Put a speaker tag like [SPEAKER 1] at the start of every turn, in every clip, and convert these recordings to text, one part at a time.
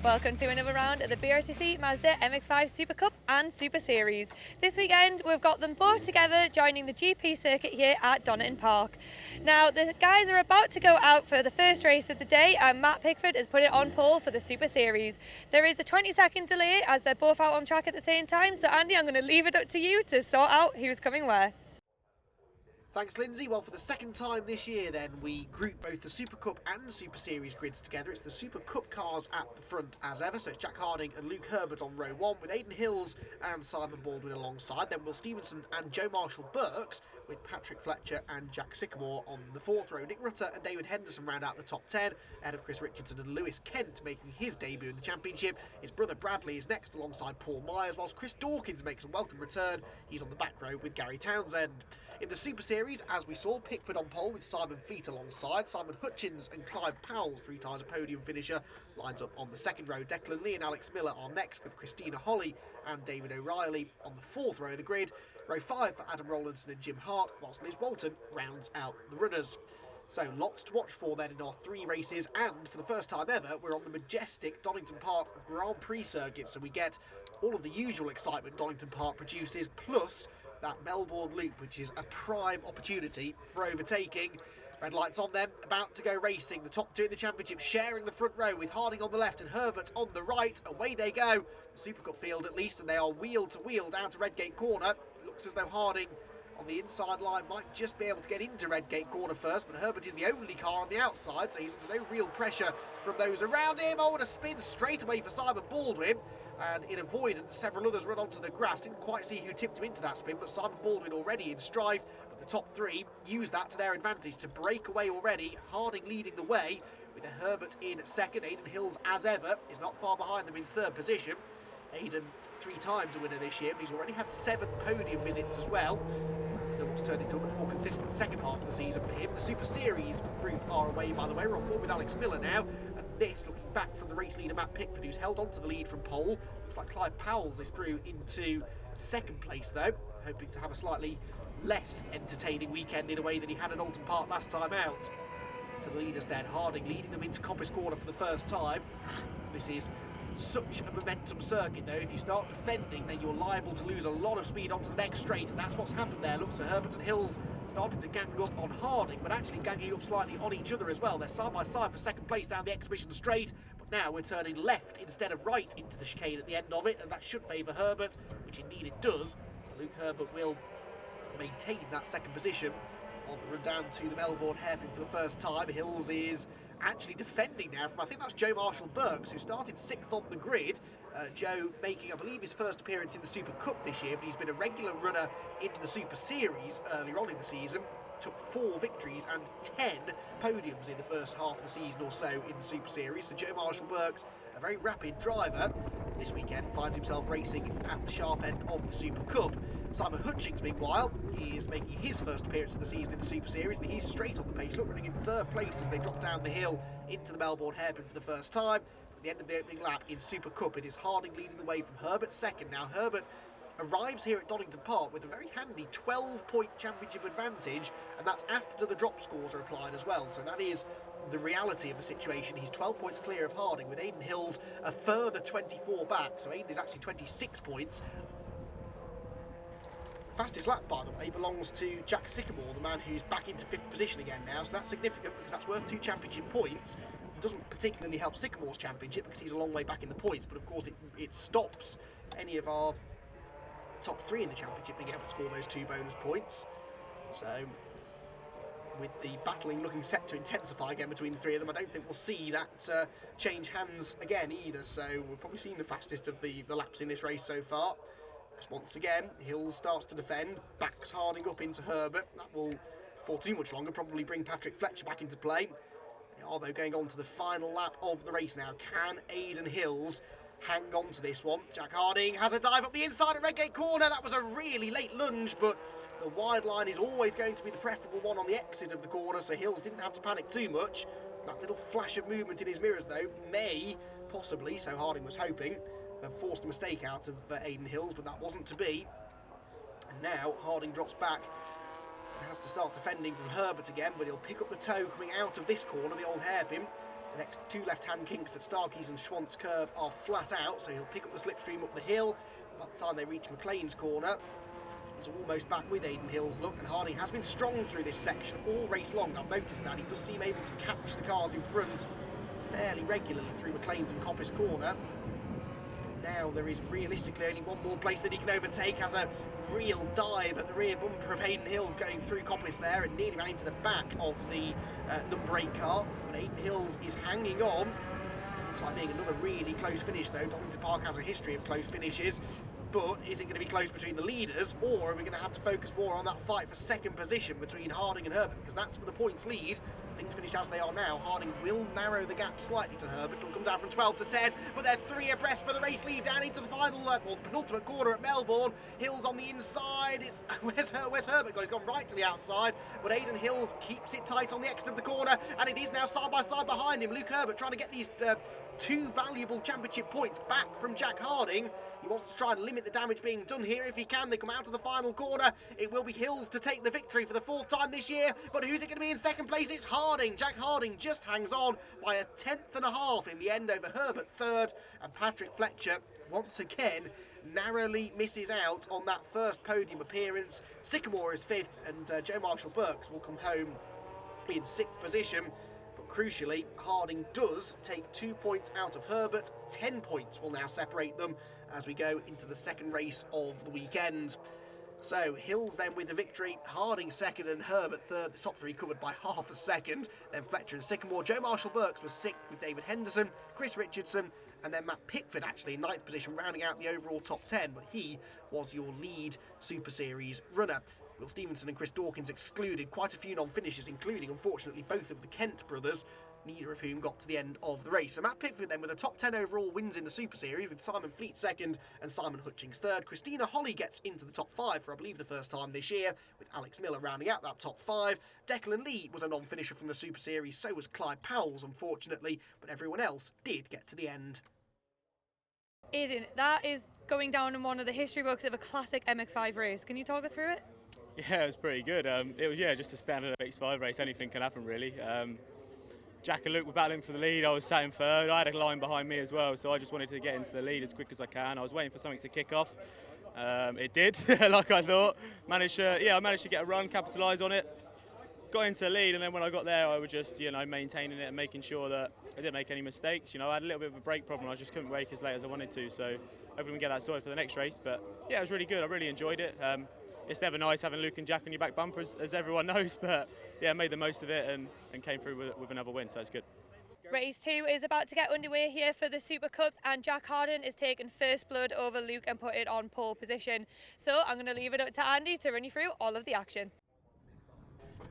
[SPEAKER 1] Welcome to another round of the BRSCC Mazda MX5 Super Cup and Super Series. This weekend we've got them both together joining the GP circuit here at Donington Park. Now the guys are about to go out for the first race of the day and Matt Pickford has put it on pole for the Super Series. There is a 20-second delay as they're both out on track at the same time, so Andy, I'm going to leave it up to you to sort out who's coming where.
[SPEAKER 2] Thanks, Lindsay. Well, for the second time this year then, we group both the Super Cup and Super Series grids together. It's the Super Cup cars at the front as ever, so it's Jack Harding and Luke Herbert on row 1 with Aidan Hills and Simon Baldwin alongside. Then Will Stevenson and Joe Marshall-Burks with Patrick Fletcher and Jack Sycamore on the 4th row. Nick Rutter and David Henderson round out the top 10, ahead of Chris Richardson and Lewis Kent making his debut in the championship. His brother Bradley is next alongside Paul Myers, whilst Chris Dawkins makes a welcome return. He's on the back row with Gary Townsend. In the Super Series, as we saw, Pickford on pole with Simon Fleet alongside. Simon Hutchins and Clive Powell, 3 times a podium finisher, lines up on the 2nd row. Declan Lee and Alex Miller are next with Christina Holly and David O'Reilly on the 4th row of the grid. Row 5 for Adam Rowlandson and Jim Hart, whilst Liz Walton rounds out the runners. So lots to watch for then in our 3 races, and for the first time ever we're on the majestic Donington Park Grand Prix circuit, so we get all of the usual excitement Donington Park produces, plus that Melbourne loop, which is a prime opportunity for overtaking. Red lights on them, about to go racing. The top 2 in the championship sharing the front row with Harding on the left and Herbert on the right. Away they go, the Super Cup field at least, and they are wheel to wheel down to Redgate Corner. It looks as though Harding on the inside line might just be able to get into Redgate Corner first, but Herbert is the only car on the outside, so he's under no real pressure from those around him. Oh, and a spin straight away for Simon Baldwin, and in avoidance several others run onto the grass. Didn't quite see who tipped him into that spin, but Simon Baldwin already in strife, but the top 3 use that to their advantage to break away already. Harding leading the way with a Herbert in 2nd. Aidan Hills, as ever, is not far behind them in 3rd position. Aidan 3 times a winner this year, but he's already had 7 podium visits as well, after what's turned into a much more consistent second half of the season for him. The Super Series group are away, by the way. We're on board with Alex Miller now, and this looking back from the race leader Matt Pickford, who's held on to the lead from pole. Looks like Clive Powell's is through into 2nd place though, hoping to have a slightly less entertaining weekend in a way than he had at Alton Park last time out. To the leaders then, Harding leading them into Coppice Corner for the first time. This is such a momentum circuit though. If you start defending, then you're liable to lose a lot of speed onto the next straight, and that's what's happened there. Looks at Herbert and Hills starting to gang up on Harding, but actually ganging up slightly on each other as well. They're side by side for 2nd place down the exhibition straight, but now we're turning left instead of right into the chicane at the end of it, and that should favour Herbert, which indeed it does. So Luke Herbert will maintain that 2nd position on the run down to the Melbourne hairpin for the first time. Hills is actually defending now from, I think that's Joe Marshall-Burks, who started 6th on the grid. Joe making, I believe, his first appearance in the Super Cup this year, but he's been a regular runner in the Super Series earlier on in the season. Took 4 victories and 10 podiums in the first half of the season or so in the Super Series. So Joe Marshall-Burks, a very rapid driver, this weekend finds himself racing at the sharp end of the Super Cup. Simon Hutchins, meanwhile, is making his first appearance of the season in the Super Series, and he's straight on the pace, look, running in 3rd place as they drop down the hill into the Melbourne hairpin for the first time. At the end of the opening lap in Super Cup, it is Harding leading the way from Herbert 2nd. Now Herbert arrives here at Donington Park with a very handy 12-point championship advantage, and that's after the drop scores are applied as well, so that is the reality of the situation. He's 12 points clear of Harding, with Aidan Hills a further 24 back, so Aidan is actually 26 points. Fastest lap, by the way, belongs to Jack Sycamore, the man who's back into 5th position again now, so that's significant because that's worth 2 championship points. It doesn't particularly help Sycamore's championship because he's a long way back in the points, but of course it stops any of our top 3 in the championship being able to score those 2 bonus points. So with the battling looking set to intensify again between the 3 of them, I don't think we'll see that change hands again either, so we're probably seeing the fastest of the laps in this race so far. Because once again, Hills starts to defend, backs Harding up into Herbert. That will, before too much longer, probably bring Patrick Fletcher back into play. They are, though, going on to the final lap of the race now. Can Aidan Hills hang on to this one? Jack Harding has a dive up the inside at Redgate Corner. That was a really late lunge, but the wide line is always going to be the preferable one on the exit of the corner, so Hills didn't have to panic too much. That little flash of movement in his mirrors, though, may, possibly, so Harding was hoping, have forced a mistake out of Aidan Hills, but that wasn't to be. And now Harding drops back and has to start defending from Herbert again, but he'll pick up the toe coming out of this corner, the old hairpin. The next two left-hand kinks at Starkey's and Schwant's curve are flat out, so he'll pick up the slipstream up the hill. By the time they reach McLean's corner, he's almost back with Aidan Hill's look, and Harding has been strong through this section all race long. I've noticed that. He does seem able to catch the cars in front fairly regularly through McLean's and Coppice corner. Now there is realistically only one more place that he can overtake, as a real dive at the rear bumper of Aidan Hills going through Coppice there, and nearly ran into the back of the number 8 car. But Aidan Hills is hanging on. Looks like being another really close finish though. Donington Park has a history of close finishes. But is it going to be close between the leaders, or are we going to have to focus more on that fight for second position between Harding and Herbert? Because that's for the points lead. Things finish as they are now. Harding will narrow the gap slightly to Herbert. It'll come down from 12 to 10, but they're 3 abreast for the race lead down into the final, or the penultimate corner at Melbourne. Hills on the inside. It's where's Herbert gone? He's gone right to the outside, but Aidan Hills keeps it tight on the exit of the corner, and it is now side by side behind him. Luke Herbert trying to get these 2 valuable championship points back from Jack Harding. He wants to try and limit the damage being done here if he can. They come out to the final corner. It will be Hills to take the victory for the 4th time this year, but who's it going to be in second place? It's Harding. Jack Harding just hangs on by a 1/10.5 in the end over Herbert 3rd, and Patrick Fletcher once again narrowly misses out on that first podium appearance. Sycamore is 5th, and Joe Marshall-Burks will come home in 6th position. Crucially, Harding does take 2 points out of Herbert. 10 points will now separate them as we go into the second race of the weekend. So Hills then with the victory, Harding 2nd and Herbert 3rd, the top 3 covered by half a second. Then Fletcher and Sycamore. Joe Marshall-Burks was 6th with David Henderson, Chris Richardson, and then Matt Pickford actually in 9th position, rounding out the overall top 10, but he was your lead Super Series runner. Will Stevenson and Chris Dawkins excluded quite a few non-finishers, including, unfortunately, both of the Kent brothers, neither of whom got to the end of the race. So Matt Pickford then with a top 10 overall wins in the Super Series, with Simon Fleet 2nd and Simon Hutchings 3rd. Christina Holly gets into the top 5 for, I believe, the first time this year, with Alex Miller rounding out that top 5. Declan Lee was a non-finisher from the Super Series, so was Clyde Powell's, unfortunately, but everyone else did get to the end.
[SPEAKER 1] Aidan, that is going down in one of the history books of a classic MX5 race. Can you talk us through it?
[SPEAKER 3] Yeah, it was pretty good. It was just a standard MX5 race. Anything can happen really. Jack and Luke were battling for the lead. I was sat in 3rd. I had a line behind me as well, so I just wanted to get into the lead as quick as I can. I was waiting for something to kick off. It did, like I thought. I managed to get a run, capitalise on it. Got into the lead, and then when I got there, I was just maintaining it and making sure that I didn't make any mistakes. I had a little bit of a brake problem. I just couldn't brake as late as I wanted to. So hopefully we can get that sorted for the next race. But yeah, it was really good. I really enjoyed it. It's never nice having Luke and Jack on your back bumper, as everyone knows, but yeah, made the most of it and came through with another win, so it's good.
[SPEAKER 1] Race 2 is about to get underway here for the Super Cups, and Jack Harding is taking first blood over Luke and put it on pole position. So I'm going to leave it up to Andy to run you through all of the action.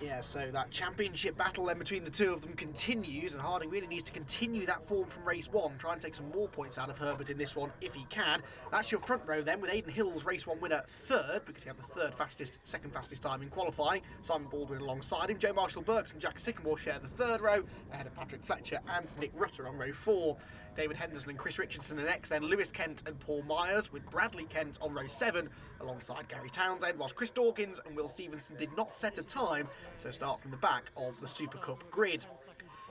[SPEAKER 2] Yeah, so that championship battle then between the two of them continues, and Harding really needs to continue that form from race 1, try and take some more points out of Herbert in this one if he can. That's your front row then, with Aidan Hills, race 1 winner, 3rd, because he had the second fastest time in qualifying. Simon Baldwin alongside him. Joe Marshall-Burks and Jack Sycamore share the 3rd row, ahead of Patrick Fletcher and Nick Rutter on row 4. David Henderson and Chris Richardson are next, then Lewis Kent and Paul Myers, with Bradley Kent on row 7 alongside Gary Townsend, whilst Chris Dawkins and Will Stevenson did not set a time, so start from the back of the Super Cup grid.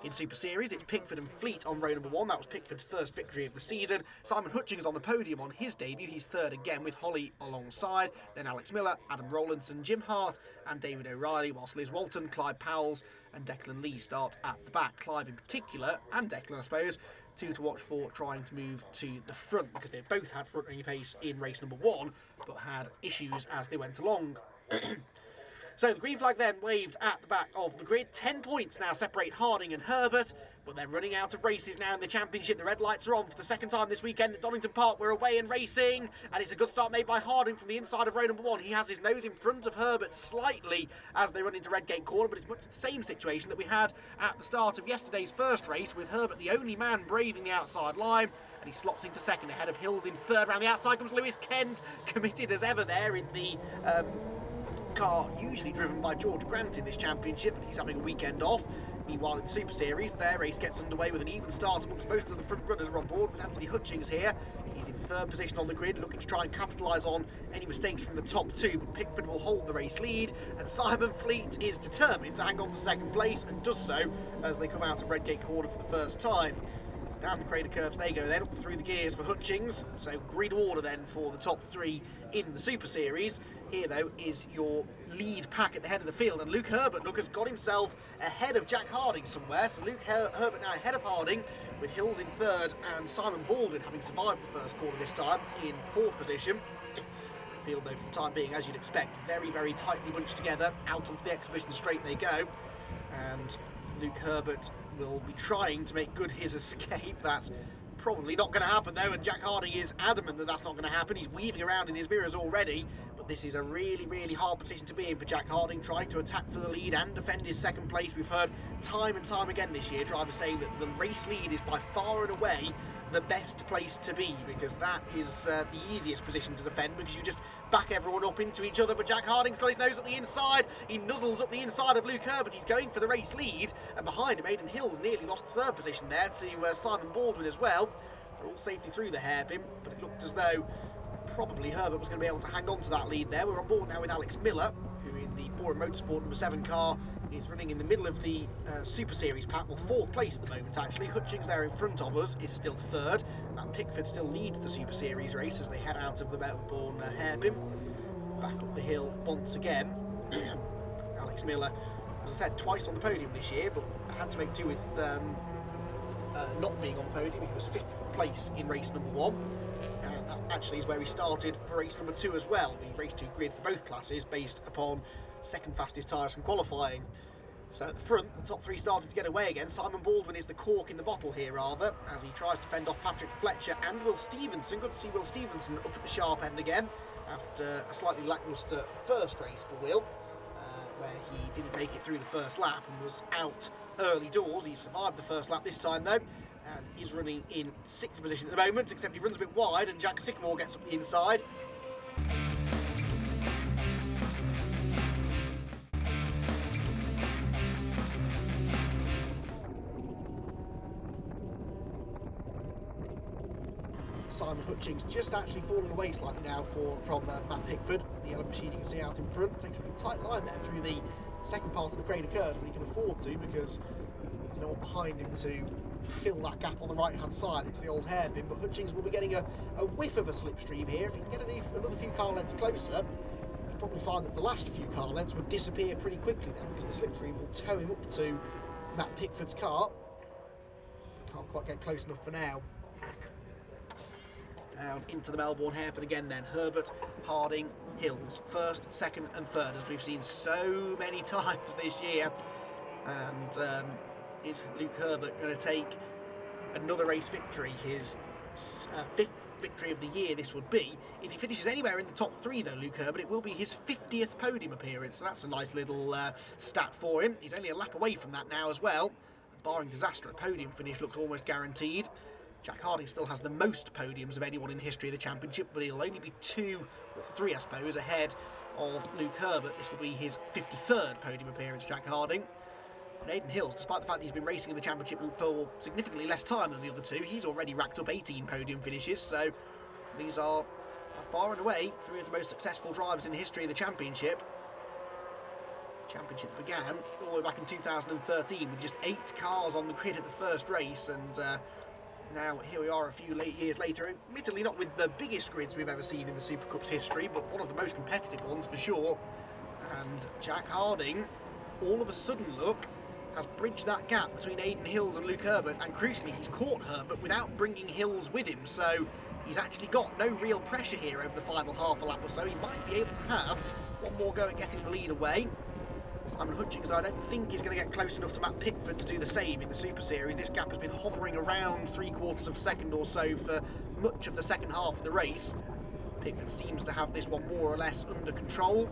[SPEAKER 2] In Super Series, it's Pickford and Fleet on row number 1. That was Pickford's first victory of the season. Simon Hutchings on the podium on his debut. He's 3rd again with Holly alongside. Then Alex Miller, Adam Rowlandson, Jim Hart and David O'Reilly, whilst Liz Walton, Clyde Powell's and Declan Lee start at the back. Clive in particular, and Declan I suppose, 2 to watch for trying to move to the front, because they both had front running pace in race number 1, but had issues as they went along. So the green flag then waved at the back of the grid. 10 points now separate Harding and Herbert, but they're running out of races now in the championship. The red lights are on for the second time this weekend at Donington Park. We're away and racing, and it's a good start made by Harding from the inside of row number 1. He has his nose in front of Herbert slightly as they run into Redgate Corner, but it's much the same situation that we had at the start of yesterday's first race, with Herbert the only man braving the outside line, and he slops into 2nd ahead of Hills in 3rd. Round the outside comes Lewis Kent, committed as ever there in the car usually driven by George Grant in this championship, but he's having a weekend off. Meanwhile, in the Super Series, their race gets underway with an even start amongst most of the front runners are on board, with Anthony Hutchings here. He's in third position on the grid, looking to try and capitalise on any mistakes from the top two, but Pickford will hold the race lead, and Simon Fleet is determined to hang on to second place, and does so as they come out of Redgate Corner for the first time. So down the crater curves they go then, up through the gears for Hutchings. So grid order then for the top three in the Super Series. Here though is your lead pack at the head of the field, and Luke Herbert, has got himself ahead of Jack Harding somewhere. So Luke Herbert now ahead of Harding, with Hills in third and Simon Baldwin, having survived the first corner this time, in fourth position. The field though for the time being, as you'd expect, very, very tightly bunched together. Out onto the exhibition straight they go, and Luke Herbert will be trying to make good his escape. That's probably not going to happen though, and Jack Harding is adamant that that's not going to happen. He's weaving around in his mirrors already, but this is a really, really hard position to be in for Jack Harding, trying to attack for the lead and defend his second place. We've heard time and time again this year drivers saying that the race lead is by far and away the best place to be, because that is the easiest position to defend, because you just back everyone up into each other. But Jack Harding's got his nose up the inside, he nuzzles up the inside of Luke Herbert, he's going for the race lead, and behind him Aidan Hills nearly lost third position there to Simon Baldwin as well. They're all safely through the hairpin, but it looked as though probably Herbert was going to be able to hang on to that lead there. We're on board now with Alex Miller, who in the Motorsport number 7 car is running in the middle of the Super Series pack, well, fourth place at the moment actually. Hutchings there in front of us is still third, and Pickford still leads the Super Series race as they head out of the Melbourne hairpin. Back up the hill once again. Alex Miller, as I said, twice on the podium this year, but had to make do with not being on the podium. He was 5th place in race number 1, and that actually is where he started for race number 2 as well. The race 2 grid for both classes based upon second fastest tyres from qualifying. So at the front, the top 3 started to get away again. Simon Baldwin is the cork in the bottle here, rather, as he tries to fend off Patrick Fletcher and Will Stevenson. Good to see Will Stevenson up at the sharp end again after a slightly lacklustre first race for Will, where he didn't make it through the first lap and was out early doors. He survived the first lap this time though, and is running in 6th position at the moment, except he runs a bit wide and Jack Sycamore gets up the inside. Simon Hutchings just actually falling away slightly now from Matt Pickford. The yellow machine you can see out in front takes a tight line there through the second part of the crater curves when he can afford to, because there's no one behind him to fill that gap on the right hand side. It's the old hairpin, but Hutchings will be getting a whiff of a slipstream here. If he can get another few car lengths closer, you'll probably find that the last few car lengths would disappear pretty quickly now, because the slipstream will tow him up to Matt Pickford's car. Can't quite get close enough for now. Down into the Melbourne hairpin again then. Herbert, Harding, Hills, first, second and third, as we've seen so many times this year. And is Luke Herbert going to take another race victory? His 5th victory of the year this would be. If he finishes anywhere in the top 3 though, Luke Herbert, it will be his 50th podium appearance, so that's a nice little stat for him. He's only a lap away from that now as well. Barring disaster, a podium finish looks almost guaranteed. Jack Harding still has the most podiums of anyone in the history of the championship, but he'll only be 2 or 3, I suppose, ahead of Luke Herbert. This will be his 53rd podium appearance, Jack Harding. And Aidan Hills, despite the fact that he's been racing in the championship for significantly less time than the other 2, he's already racked up 18 podium finishes, so these are by far and away 3 of the most successful drivers in the history of the championship. The championship began all the way back in 2013 with just 8 cars on the grid at the first race, and now here we are a few years later, admittedly not with the biggest grids we've ever seen in the Super Cup's history, but one of the most competitive ones for sure. And Jack Harding, all of a sudden, look, has bridged that gap between Aidan Hills and Luke Herbert, and crucially he's caught Herbert without bringing Hills with him, so he's actually got no real pressure here over the final half a lap or so. He might be able to have one more go at getting the lead away. Simon Hutchings, I don't think he's going to get close enough to Matt Pickford to do the same in the Super Series. This gap has been hovering around 3/4 of a second or so for much of the second half of the race. Pickford seems to have this one more or less under control.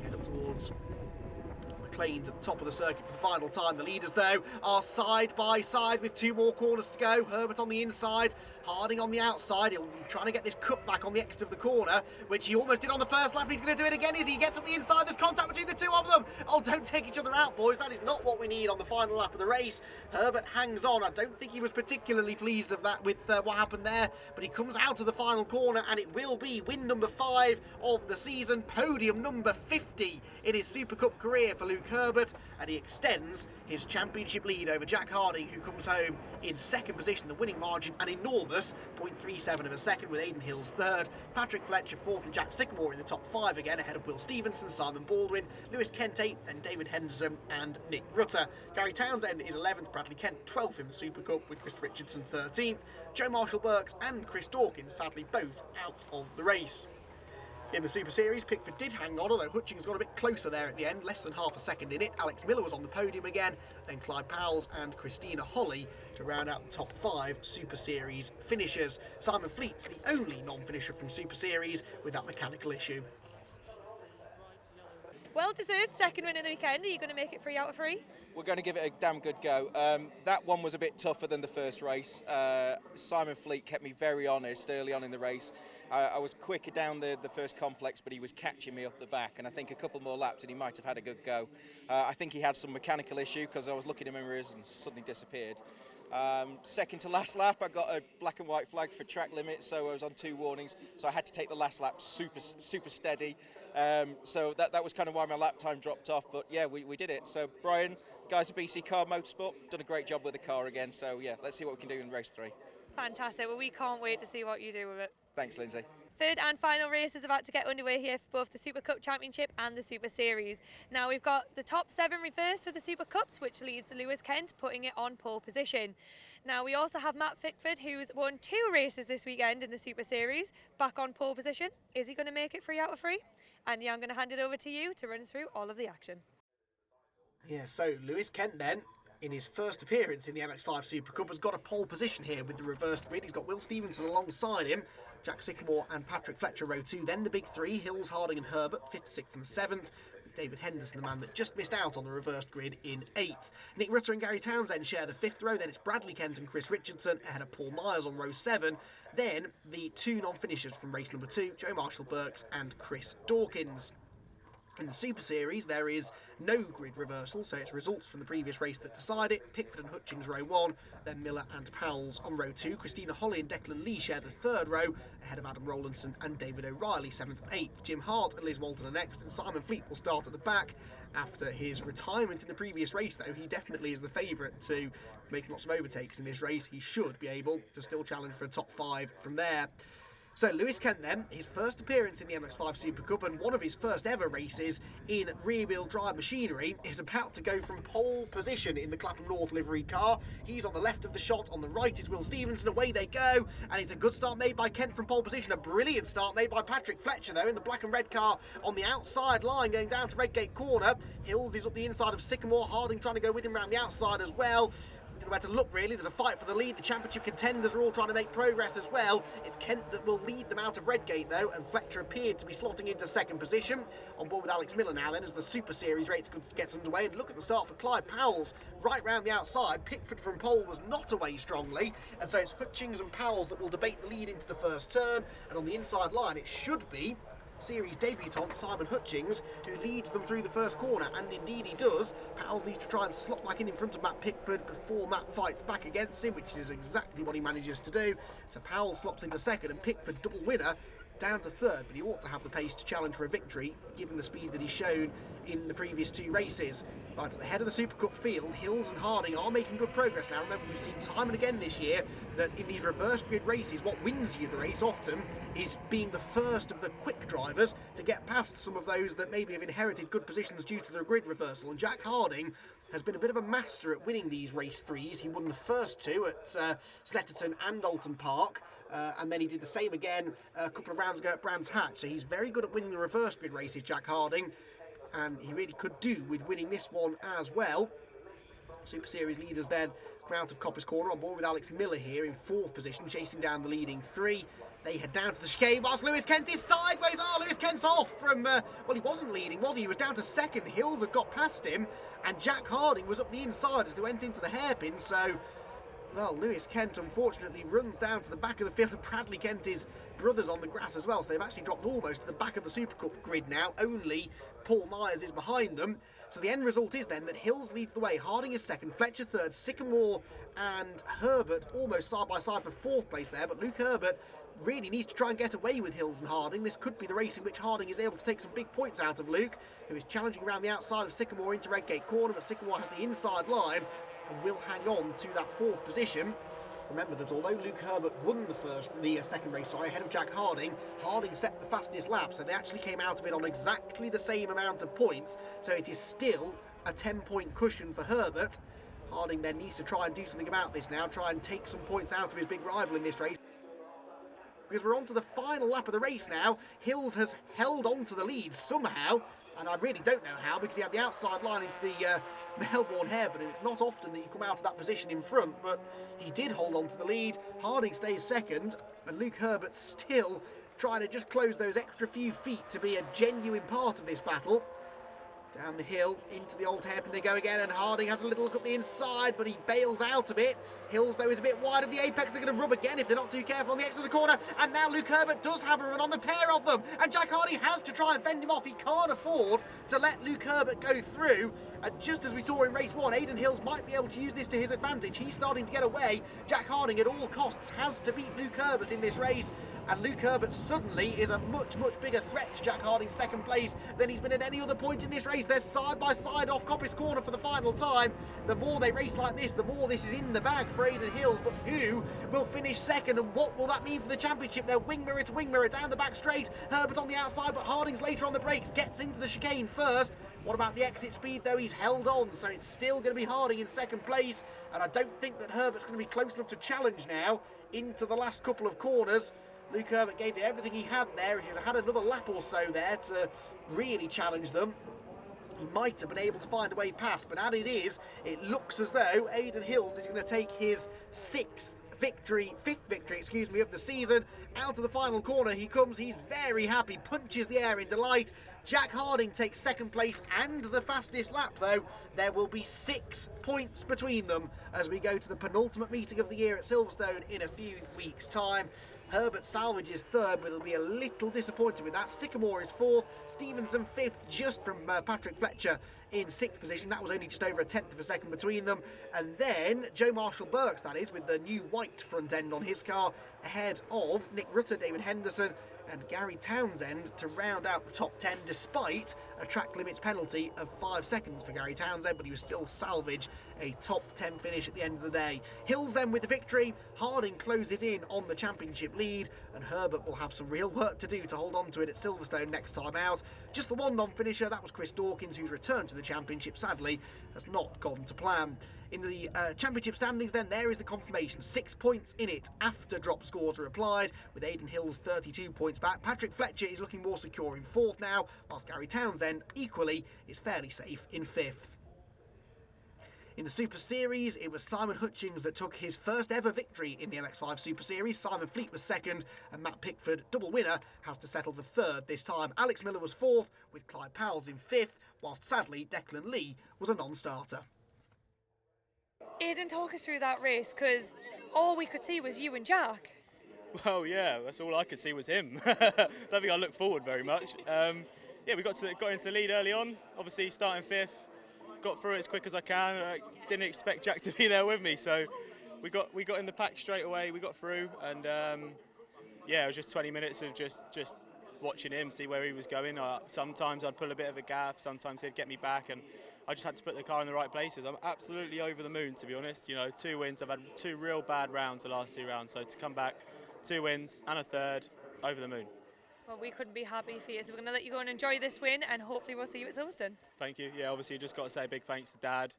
[SPEAKER 2] Head up towards the Clanes at the top of the circuit for the final time. The leaders, though, are side by side with 2 more corners to go. Herbert on the inside, Harding on the outside. He'll be trying to get this cut back on the exit of the corner, which he almost did on the first lap, and he's going to do it again as he gets up the inside. There's contact between the two of them. Oh, don't take each other out, boys. That is not what we need on the final lap of the race. Herbert hangs on. I don't think he was particularly pleased of that with what happened there, but he comes out of the final corner, and it will be win number 5 of the season, podium number 50 in his Super Cup career for Luke Herbert, and he extends his championship lead over Jack Harding, who comes home in second position. The winning margin an enormous 0.37 of a second, with Aidan Hills third, Patrick Fletcher fourth, and Jack Sycamore in the top 5 again, ahead of Will Stevenson, Simon Baldwin, Lewis Kent 8th, and David Henderson and Nick Rutter. Gary Townsend is 11th, Bradley Kent 12th in the Super Cup, with Chris Richardson 13th. Joe Marshall-Burks and Chris Dawkins sadly both out of the race. In the Super Series, Pickford did hang on, although Hutchings got a bit closer there at the end, less than half a second in it. Alex Miller was on the podium again, then Clyde Powells and Christina Holly to round out the top 5 Super Series finishers. Simon Fleet, the only non-finisher from Super Series with that mechanical issue.
[SPEAKER 1] Well deserved second win of the weekend. Are you going to make it 3 out of 3?
[SPEAKER 4] We're going to give it a damn good go. That one was a bit tougher than the first race. Simon Fleet kept me very honest early on in the race. I was quicker down the first complex, but he was catching me up the back, and I think a couple more laps and he might have had a good go. I think he had some mechanical issue, because I was looking at him in mirrors and suddenly disappeared. Second to last lap, I got a black and white flag for track limits, so I was on 2 warnings, so I had to take the last lap super steady. So that was kind of why my lap time dropped off, but yeah, we did it. So Brian, guys at BC Car Motorsport, done a great job with the car again, so yeah, let's see what we can do in race 3.
[SPEAKER 1] Fantastic. Well, we can't wait to see what you do with it.
[SPEAKER 4] Thanks, Lindsay.
[SPEAKER 1] Third and final race is about to get underway here for both the Super Cup Championship and the Super Series. Now we've got the top 7 reversed for the Super Cups, which leads Lewis Kent putting it on pole position. Now we also have Matt Pickford, who's won 2 races this weekend in the Super Series, back on pole position. Is he going to make it 3 out of 3? And yeah, I'm going to hand it over to you to run us through all of the action.
[SPEAKER 2] Yeah, so Lewis Kent then, in his first appearance in the MX5 Super Cup, has got a pole position here with the reversed grid. He's got Will Stevenson alongside him, Jack Sycamore and Patrick Fletcher row 2. Then the big 3, Hills, Harding and Herbert, 5th, 6th and 7th. With David Henderson, the man that just missed out on the reversed grid, in 8th. Nick Rutter and Gary Townsend share the 5th row. Then it's Bradley Kent and Chris Richardson ahead of Paul Myers on row 7. Then the 2 non-finishers from race number 2, Joe Marshall-Burks and Chris Dawkins. In the Super Series, there is no grid reversal, so it's results from the previous race that decide it. Pickford and Hutchings row 1, then Miller and Powells on row 2. Christina Holly and Declan Lee share the 3rd row, ahead of Adam Rowlandson and David O'Reilly, 7th and 8th. Jim Hart and Liz Walton are next, and Simon Fleet will start at the back. After his retirement in the previous race, though, he definitely is the favourite to make lots of overtakes in this race. He should be able to still challenge for a top 5 from there. So Lewis Kent then, his first appearance in the MX5 Super Cup and one of his first ever races in rear-wheel drive machinery, is about to go from pole position in the Clapham North liveried car. He's on the left of the shot, on the right is Will Stevenson, away they go, and it's a good start made by Kent from pole position, a brilliant start made by Patrick Fletcher though in the black and red car on the outside line going down to Redgate Corner. Hills is up the inside of Sycamore, Harding trying to go with him around the outside as well. Don't know where to look really, there's a fight for the lead, the championship contenders are all trying to make progress as well. It's Kent that will lead them out of Redgate though, and Fletcher appeared to be slotting into 2nd position. On board with Alex Miller now then as the Super Series race gets underway, and look at the start for Clyde Powells right round the outside. Pickford from pole was not away strongly, and so it's Hutchings and Powells that will debate the lead into the first turn, and on the inside line it should be Series debutant Simon Hutchings who leads them through the first corner, and indeed he does. Powells needs to try and slot back in front of Matt Pickford before Matt fights back against him, which is exactly what he manages to do. So Powells slops into 2nd and Pickford, double winner, down to 3rd, but he ought to have the pace to challenge for a victory given the speed that he's shown in the previous 2 races. Right at the head of the Super Cup field, Hills and Harding are making good progress now. Remember, we've seen time and again this year that in these reverse grid races, what wins you the race often is being the first of the quick drivers to get past some of those that maybe have inherited good positions due to the grid reversal. And Jack Harding has been a bit of a master at winning these race 3s. He won the first 2 at Sletterton and Alton Park. And then he did the same again a couple of rounds ago at Brands Hatch. So he's very good at winning the reverse grid races, Jack Harding, and he really could do with winning this one as well. Super Series leaders then come out of Copper's Corner on board with Alex Miller here in 4th position, chasing down the leading 3. They head down to the chicane whilst Lewis Kent is sideways. Oh, Lewis Kent's off from, well, he wasn't leading, was he? He was down to second. Hills had got past him, and Jack Harding was up the inside as they went into the hairpin. So, well, Lewis Kent unfortunately runs down to the back of the field, and Bradley Kent is brothers on the grass as well. So they've actually dropped almost to the back of the Super Cup grid now. Only Paul Myers is behind them. So the end result is then that Hills leads the way, Harding is second, Fletcher third, Sycamore and Herbert almost side by side for fourth place there, but Luke Herbert really needs to try and get away with Hills and Harding. This could be the race in which Harding is able to take some big points out of Luke, who is challenging around the outside of Sycamore into Redgate Corner, but Sycamore has the inside line and will hang on to that fourth position. Remember that although Luke Herbert won the second race ahead of Jack Harding, Harding set the fastest lap, so they actually came out of it on exactly the same amount of points, so it is still a 10-point cushion for Herbert. Harding then needs to try and do something about this now, try and take some points out of his big rival in this race. Because we're on to the final lap of the race now. Hills has held on to the lead somehow, and I really don't know how, because he had the outside line into the Melbourne hairpin, and it's not often that you come out of that position in front, but he did hold on to the lead. Harding stays second, and Luke Herbert still trying to just close those extra few feet to be a genuine part of this battle. Down the hill, into the old hairpin they go again, and Harding has a little look at the inside, but he bails out of it. Hills, though, is a bit wide of the apex. They're going to rub again if they're not too careful on the exit of the corner, and now Luke Herbert does have a run on the pair of them, and Jack Harding has to try and fend him off. He can't afford to let Luke Herbert go through, and just as we saw in race one, Aidan Hills might be able to use this to his advantage. He's starting to get away. Jack Harding, at all costs, has to beat Luke Herbert in this race, and Luke Herbert suddenly is a much, much bigger threat to Jack Harding's second place than he's been at any other point in this race. They're side by side off Coppice Corner for the final time. The more they race like this, the more this is in the bag for Aidan Hills, but who will finish second, and what will that mean for the championship? They're wing mirror to wing mirror down the back straight. Herbert on the outside, but Harding's later on the brakes, gets into the chicane first. What about the exit speed, though? He's held on, so it's still going to be Harding in second place, and I don't think that Herbert's going to be close enough to challenge now into the last couple of corners. Luke Herbert gave it everything he had there. He should have had another lap or so there to really challenge them. He might have been able to find a way past, but as it is, it looks as though Aidan Hills is going to take his fifth victory of the season. Out of the final corner he comes. He's very happy, punches the air in delight. Jack Harding takes second place and the fastest lap, though. There will be 6 points between them as we go to the penultimate meeting of the year at Silverstone in a few weeks' time. Herbert salvages third, but it'll be a little disappointed with that. Sycamore is fourth, Stevenson fifth, just from Patrick Fletcher in sixth position. That was only just over a tenth of a second between them. And then Joe Marshall Burks, that is, with the new white front end on his car, ahead of Nick Rutter, David Henderson and Gary Townsend to round out the top 10, despite a track limits penalty of 5 seconds for Gary Townsend, but he was still salvage a top 10 finish at the end of the day. Hills then with the victory. Harding closes in on the championship lead, and Herbert will have some real work to do to hold on to it at Silverstone next time out. Just the one non-finisher, that was Chris Dawkins, whose return to the championship sadly has not gone to plan. In the championship standings then, there is the confirmation. 6 points in it after drop scores are applied, with Aidan Hills 32 points back. Patrick Fletcher is looking more secure in fourth now, whilst Gary Townsend equally is fairly safe in fifth. In the Super Series, it was Simon Hutchings that took his first ever victory in the MX5 Super Series. Simon Fleet was second, and Matt Pickford, double winner, has to settle for third this time. Alex Miller was fourth, with Clyde Powell's in fifth, whilst sadly Declan Lee was a non-starter.
[SPEAKER 1] Aidan, talk us through that race, because all we could see was you and Jack.
[SPEAKER 3] Well, yeah, that's all I could see was him. Don't think I looked forward very much. Yeah, we got into the lead early on, obviously starting fifth. Got through it as quick as I can. I didn't expect Jack to be there with me, so we got in the pack straight away. We got through, and yeah, it was just 20 minutes of just watching him, see where he was going. Sometimes I'd pull a bit of a gap, sometimes he'd get me back, and I just had to put the car in the right places. I'm absolutely over the moon, to be honest. You know, 2 wins. I've had 2 real bad rounds the last 2 rounds, so to come back, 2 wins and a third, over the moon.
[SPEAKER 1] Well, we couldn't be happy for you, so we're going to let you go and enjoy this win, and hopefully we'll see you at Silverstone.
[SPEAKER 3] Thank you. Yeah, obviously just got to say a big thanks to Dad,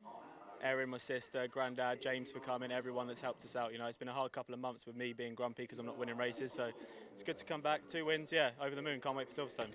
[SPEAKER 3] Erin, my sister, Grandad, James for coming, everyone that's helped us out. You know, it's been a hard couple of months with me being grumpy because I'm not winning races, so it's good to come back. 2 wins, yeah, over the moon. Can't wait for Silverstone.